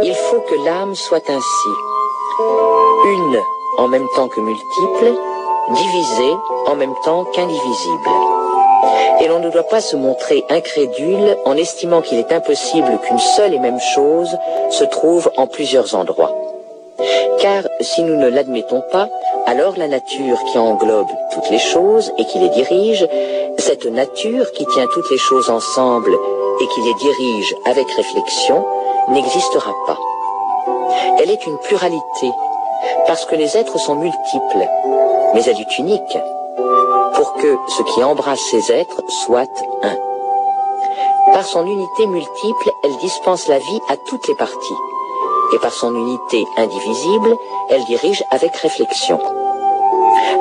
Il faut que l'âme soit ainsi, une en même temps que multiple, divisée en même temps qu'indivisible. Et l'on ne doit pas se montrer incrédule en estimant qu'il est impossible qu'une seule et même chose se trouve en plusieurs endroits. Car si nous ne l'admettons pas, alors la nature qui englobe toutes les choses et qui les dirige, cette nature qui tient toutes les choses ensemble et qui les dirige avec réflexion, n'existera pas. Elle est une pluralité, parce que les êtres sont multiples, mais elle est unique, pour que ce qui embrasse ces êtres soit un. Par son unité multiple, elle dispense la vie à toutes les parties, et par son unité indivisible, elle dirige avec réflexion.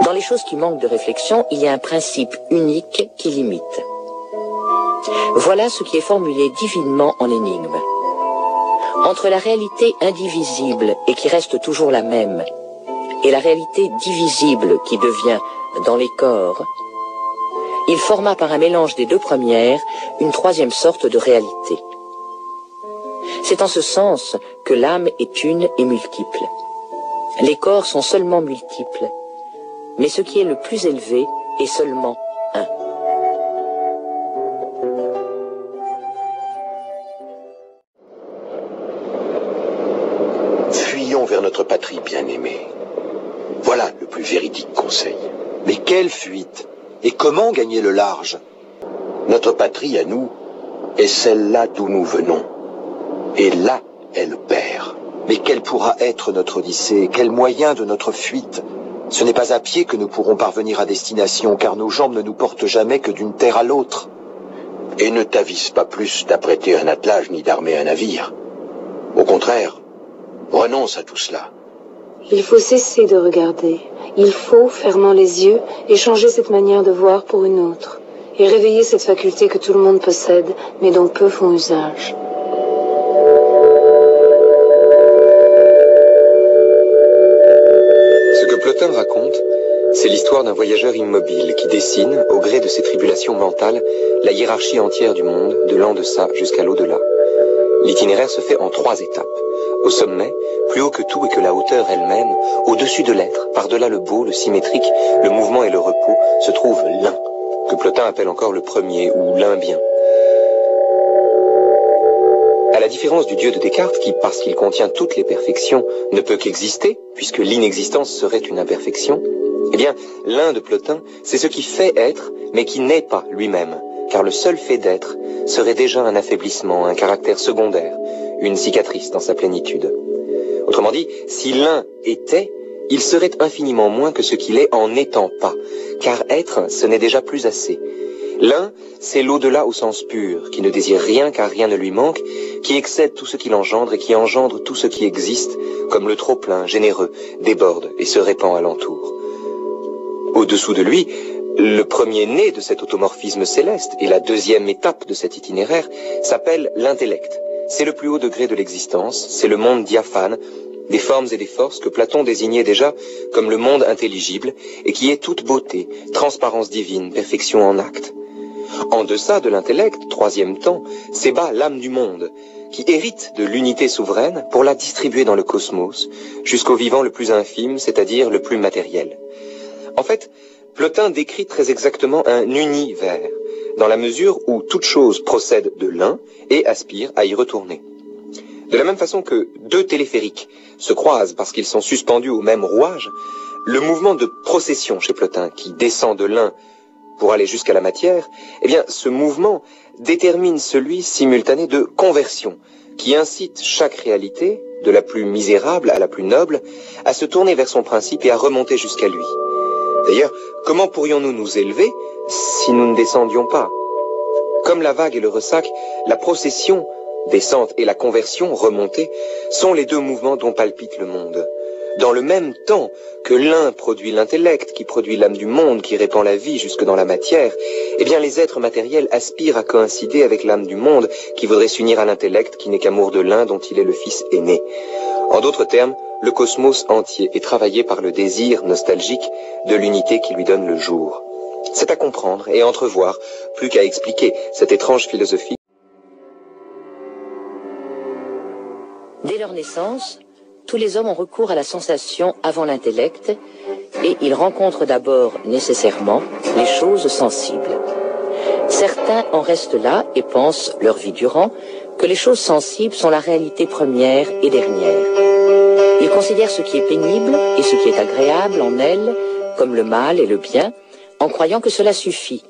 Dans les choses qui manquent de réflexion, il y a un principe unique qui limite. Voilà ce qui est formulé divinement en énigme. Entre la réalité indivisible et qui reste toujours la même, et la réalité divisible qui devient dans les corps, il forma par un mélange des deux premières une troisième sorte de réalité. C'est en ce sens que l'âme est une et multiple. Les corps sont seulement multiples, mais ce qui est le plus élevé est seulement un. Fuyons vers notre patrie bien-aimée. Voilà le plus véridique conseil. Mais quelle fuite? Et comment gagner le large? Notre patrie, à nous, est celle-là d'où nous venons. Et là est le Père. Mais quel pourra être notre odyssée? Quel moyen de notre fuite? Ce n'est pas à pied que nous pourrons parvenir à destination, car nos jambes ne nous portent jamais que d'une terre à l'autre. Et ne t'avise pas plus d'apprêter un attelage ni d'armer un navire. Au contraire, renonce à tout cela. Il faut cesser de regarder. Il faut, fermant les yeux, échanger cette manière de voir pour une autre, et réveiller cette faculté que tout le monde possède, mais dont peu font usage. Ce que Plotin raconte, c'est l'histoire d'un voyageur immobile qui dessine, au gré de ses tribulations mentales, la hiérarchie entière du monde, de l'en-deçà jusqu'à l'au-delà. L'itinéraire se fait en 3 étapes. Au sommet, plus haut que tout et que la hauteur elle-même, au-dessus de l'être, par-delà le beau, le symétrique, le mouvement et le repos, se trouve l'un, que Plotin appelle encore le premier ou l'un bien. À la différence du Dieu de Descartes, qui, parce qu'il contient toutes les perfections, ne peut qu'exister, puisque l'inexistence serait une imperfection, eh bien, l'un de Plotin, c'est ce qui fait être, mais qui n'est pas lui-même, car le seul fait d'être serait déjà un affaiblissement, un caractère secondaire, une cicatrice dans sa plénitude. Autrement dit, si l'un était, il serait infiniment moins que ce qu'il est en n'étant pas, car être, ce n'est déjà plus assez. L'un, c'est l'au-delà au sens pur, qui ne désire rien car rien ne lui manque, qui excède tout ce qu'il engendre et qui engendre tout ce qui existe, comme le trop-plein, généreux, déborde et se répand alentour. Au-dessous de lui, le premier-né de cet automorphisme céleste et la deuxième étape de cet itinéraire s'appelle l'intellect. C'est le plus haut degré de l'existence, c'est le monde diaphane, des formes et des forces que Platon désignait déjà comme le monde intelligible et qui est toute beauté, transparence divine, perfection en acte. En deçà de l'intellect, troisième temps, s'ébat l'âme du monde, qui hérite de l'unité souveraine pour la distribuer dans le cosmos, jusqu'au vivant le plus infime, c'est-à-dire le plus matériel. En fait, Plotin décrit très exactement un univers, dans la mesure où toute chose procède de l'un et aspire à y retourner. De la même façon que 2 téléphériques se croisent parce qu'ils sont suspendus au même rouage, le mouvement de procession chez Plotin, qui descend de l'un pour aller jusqu'à la matière, eh bien, ce mouvement détermine celui simultané de conversion, qui incite chaque réalité, de la plus misérable à la plus noble, à se tourner vers son principe et à remonter jusqu'à lui. D'ailleurs, comment pourrions-nous nous élever si nous ne descendions pas? Comme la vague et le ressac, la procession, descente, et la conversion, remontée, sont les 2 mouvements dont palpite le monde. Dans le même temps que l'un produit l'intellect, qui produit l'âme du monde, qui répand la vie jusque dans la matière, eh bien les êtres matériels aspirent à coïncider avec l'âme du monde, qui voudrait s'unir à l'intellect, qui n'est qu'amour de l'un dont il est le fils aîné. En d'autres termes, le cosmos entier est travaillé par le désir nostalgique de l'unité qui lui donne le jour. C'est à comprendre et à entrevoir, plus qu'à expliquer cette étrange philosophie. Dès leur naissance, tous les hommes ont recours à la sensation avant l'intellect et ils rencontrent d'abord nécessairement les choses sensibles. Certains en restent là et pensent, leur vie durant, que les choses sensibles sont la réalité première et dernière. Ils considèrent ce qui est pénible et ce qui est agréable en elles, comme le mal et le bien, en croyant que cela suffit.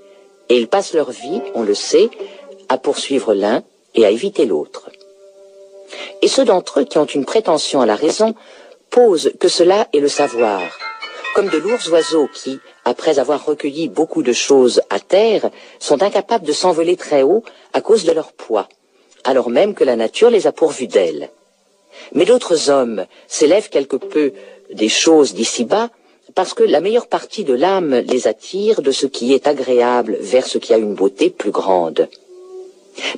Et ils passent leur vie, on le sait, à poursuivre l'un et à éviter l'autre. Et ceux d'entre eux qui ont une prétention à la raison posent que cela est le savoir, comme de lourds oiseaux qui, après avoir recueilli beaucoup de choses à terre, sont incapables de s'envoler très haut à cause de leur poids, alors même que la nature les a pourvus d'ailes. Mais d'autres hommes s'élèvent quelque peu des choses d'ici-bas, parce que la meilleure partie de l'âme les attire de ce qui est agréable vers ce qui a une beauté plus grande.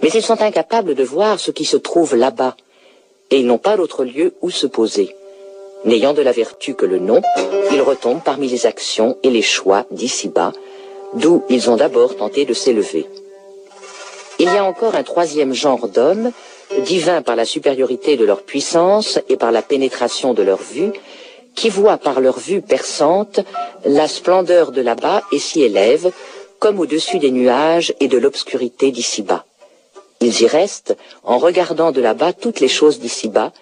Mais ils sont incapables de voir ce qui se trouve là-bas, et ils n'ont pas d'autre lieu où se poser. N'ayant de la vertu que le nom, ils retombent parmi les actions et les choix d'ici-bas, d'où ils ont d'abord tenté de s'élever. Il y a encore un troisième genre d'hommes, divins par la supériorité de leur puissance et par la pénétration de leur vue, qui voient par leur vue perçante la splendeur de là-bas et s'y élèvent, comme au-dessus des nuages et de l'obscurité d'ici-bas. Ils y restent en regardant de là-bas toutes les choses d'ici-bas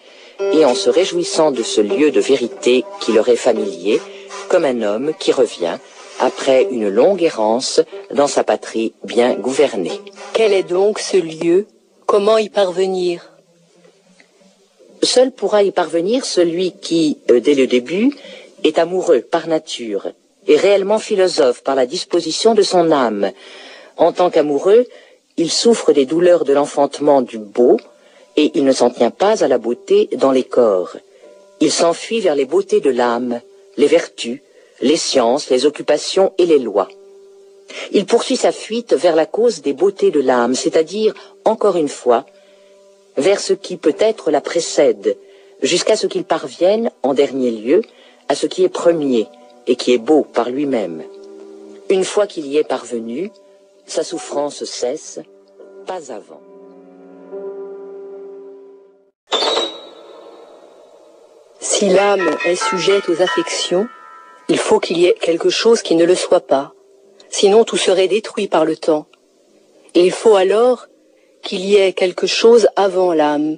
et en se réjouissant de ce lieu de vérité qui leur est familier, comme un homme qui revient après une longue errance dans sa patrie bien gouvernée. Quel est donc ce lieu? Comment y parvenir? Seul pourra y parvenir celui qui, dès le début, est amoureux par nature et réellement philosophe par la disposition de son âme. En tant qu'amoureux, il souffre des douleurs de l'enfantement du beau et il ne s'en tient pas à la beauté dans les corps. Il s'enfuit vers les beautés de l'âme, les vertus, les sciences, les occupations et les lois. Il poursuit sa fuite vers la cause des beautés de l'âme, c'est-à-dire, encore une fois, vers ce qui peut-être la précède, jusqu'à ce qu'il parvienne, en dernier lieu, à ce qui est premier et qui est beau par lui-même. Une fois qu'il y est parvenu, sa souffrance cesse, pas avant. Si l'âme est sujette aux affections, il faut qu'il y ait quelque chose qui ne le soit pas, sinon tout serait détruit par le temps. Et il faut alors qu'il y ait quelque chose avant l'âme.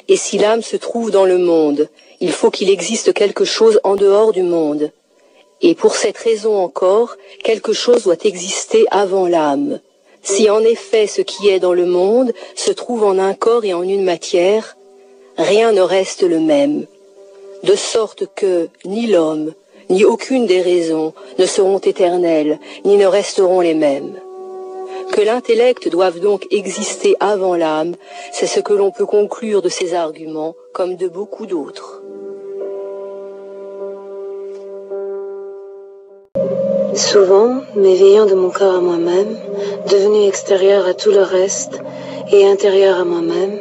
Et si l'âme se trouve dans le monde, il faut qu'il existe quelque chose en dehors du monde. Et pour cette raison encore, quelque chose doit exister avant l'âme. Si en effet ce qui est dans le monde se trouve en un corps et en une matière, rien ne reste le même. De sorte que ni l'homme, ni aucune des raisons ne seront éternelles, ni ne resteront les mêmes. Que l'intellect doive donc exister avant l'âme, c'est ce que l'on peut conclure de ces arguments, comme de beaucoup d'autres. Souvent, m'éveillant de mon corps à moi-même, devenu extérieur à tout le reste, et intérieur à moi-même,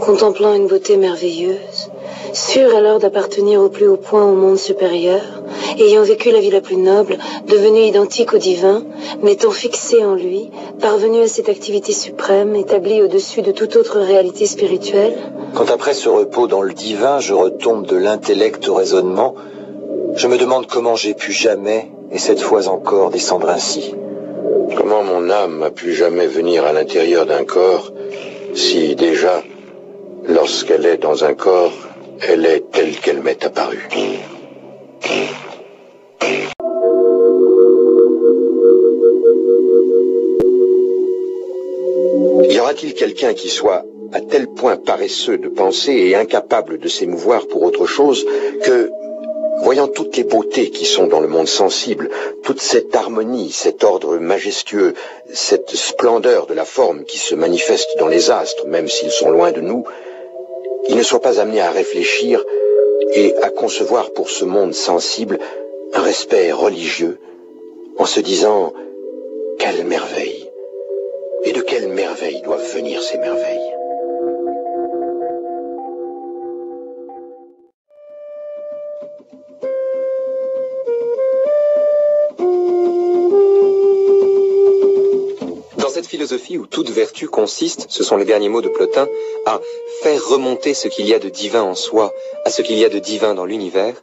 contemplant une beauté merveilleuse, sûr alors d'appartenir au plus haut point au monde supérieur, ayant vécu la vie la plus noble, devenu identique au divin, m'étant fixé en lui, parvenu à cette activité suprême, établie au-dessus de toute autre réalité spirituelle. Quand après ce repos dans le divin, je retombe de l'intellect au raisonnement, je me demande comment j'ai pu jamais, et cette fois encore, descendre ainsi. Comment mon âme a pu jamais venir à l'intérieur d'un corps, si déjà, lorsqu'elle est dans un corps, elle est telle qu'elle m'est apparue. Y aura-t-il quelqu'un qui soit à tel point paresseux de penser et incapable de s'émouvoir pour autre chose que, voyant toutes les beautés qui sont dans le monde sensible, toute cette harmonie, cet ordre majestueux, cette splendeur de la forme qui se manifeste dans les astres, même s'ils sont loin de nous, il ne soit pas amené à réfléchir et à concevoir pour ce monde sensible un respect religieux, en se disant « Quelle merveille !» Et de quelle merveille doivent venir ces merveilles? Dans cette philosophie philosophie où toute vertu consiste, ce sont les derniers mots de Plotin, à faire remonter ce qu'il y a de divin en soi à ce qu'il y a de divin dans l'univers,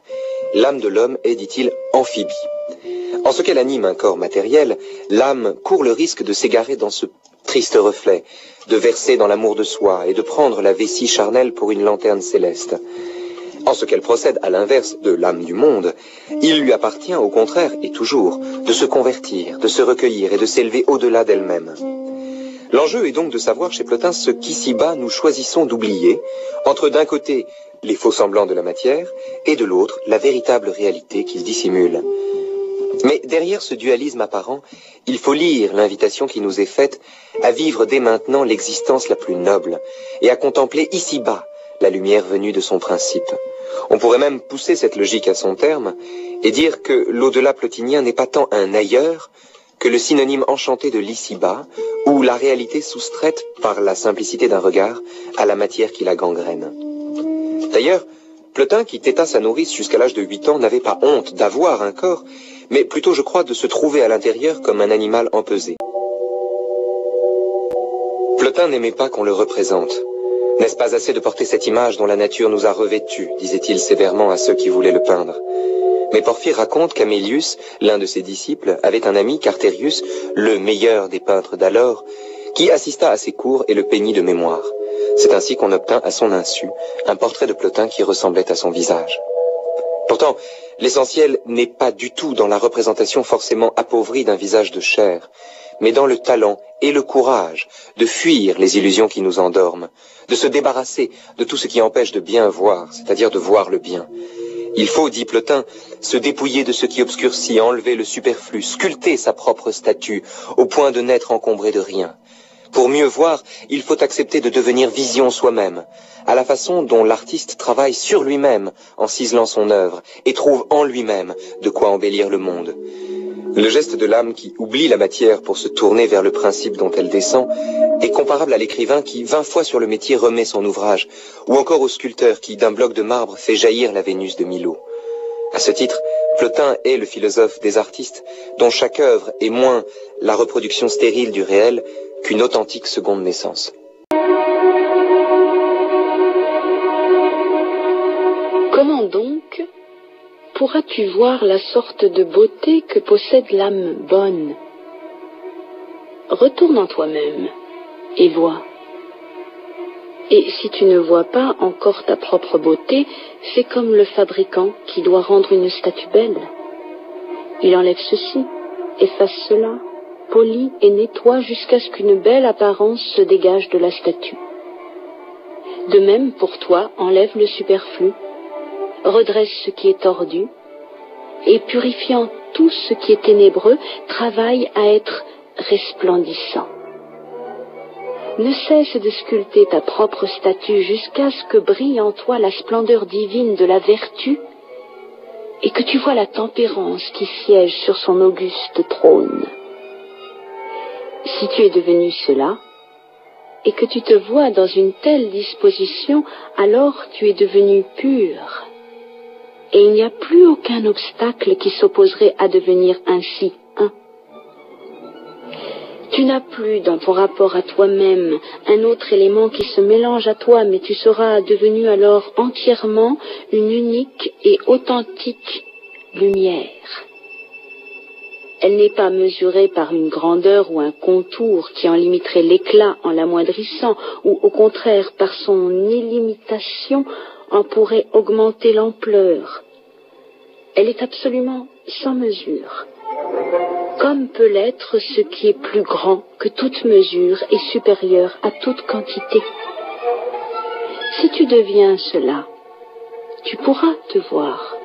l'âme de l'homme est, dit-il, amphibie. En ce qu'elle anime un corps matériel, l'âme court le risque de s'égarer dans ce triste reflet, de verser dans l'amour de soi et de prendre la vessie charnelle pour une lanterne céleste. En ce qu'elle procède à l'inverse de l'âme du monde, il lui appartient au contraire et toujours de se convertir, de se recueillir et de s'élever au-delà d'elle-même. L'enjeu est donc de savoir chez Plotin ce qu'ici-bas nous choisissons d'oublier, entre d'un côté les faux semblants de la matière et de l'autre la véritable réalité qu'il dissimule. Mais derrière ce dualisme apparent, il faut lire l'invitation qui nous est faite à vivre dès maintenant l'existence la plus noble et à contempler ici-bas la lumière venue de son principe. On pourrait même pousser cette logique à son terme et dire que l'au-delà plotinien n'est pas tant un ailleurs que le synonyme enchanté de l'ici-bas, ou la réalité soustraite par la simplicité d'un regard à la matière qui la gangrène. D'ailleurs, Plotin, qui téta sa nourrice jusqu'à l'âge de 8 ans, n'avait pas honte d'avoir un corps, mais plutôt, je crois, de se trouver à l'intérieur comme un animal empesé. Plotin n'aimait pas qu'on le représente. N'est-ce pas assez de porter cette image dont la nature nous a revêtus, disait-il sévèrement à ceux qui voulaient le peindre. Mais Porphyre raconte qu'Amélius, l'un de ses disciples, avait un ami, Cartérius, le meilleur des peintres d'alors, qui assista à ses cours et le peignit de mémoire. C'est ainsi qu'on obtint à son insu un portrait de Plotin qui ressemblait à son visage. Pourtant, l'essentiel n'est pas du tout dans la représentation forcément appauvrie d'un visage de chair, mais dans le talent et le courage de fuir les illusions qui nous endorment, de se débarrasser de tout ce qui empêche de bien voir, c'est-à-dire de voir le bien. Il faut, dit Plotin, se dépouiller de ce qui obscurcit, enlever le superflu, sculpter sa propre statue, au point de n'être encombré de rien. Pour mieux voir, il faut accepter de devenir vision soi-même, à la façon dont l'artiste travaille sur lui-même en ciselant son œuvre et trouve en lui-même de quoi embellir le monde. Le geste de l'âme qui oublie la matière pour se tourner vers le principe dont elle descend est comparable à l'écrivain qui 20 fois sur le métier remet son ouvrage, ou encore au sculpteur qui d'un bloc de marbre fait jaillir la Vénus de Milo. À ce titre, Plotin est le philosophe des artistes, dont chaque œuvre est moins la reproduction stérile du réel qu'une authentique seconde naissance. Comment donc pourras-tu voir la sorte de beauté que possède l'âme bonne? Retourne en toi-même et vois. Et si tu ne vois pas encore ta propre beauté, fais comme le fabricant qui doit rendre une statue belle. Il enlève ceci, efface cela, polit et nettoie jusqu'à ce qu'une belle apparence se dégage de la statue. De même, pour toi, enlève le superflu, redresse ce qui est tordu, et purifiant tout ce qui est ténébreux, travaille à être resplendissant. Ne cesse de sculpter ta propre statue jusqu'à ce que brille en toi la splendeur divine de la vertu et que tu vois la tempérance qui siège sur son auguste trône. Si tu es devenu cela, et que tu te vois dans une telle disposition, alors tu es devenu pur. Et il n'y a plus aucun obstacle qui s'opposerait à devenir ainsi un. Tu n'as plus dans ton rapport à toi-même un autre élément qui se mélange à toi, mais tu seras devenu alors entièrement une unique et authentique lumière. Elle n'est pas mesurée par une grandeur ou un contour qui en limiterait l'éclat en l'amoindrissant, ou au contraire par son illimitation en pourrait augmenter l'ampleur. Elle est absolument sans mesure, comme peut l'être ce qui est plus grand que toute mesure et supérieur à toute quantité. Si tu deviens cela, tu pourras te voir.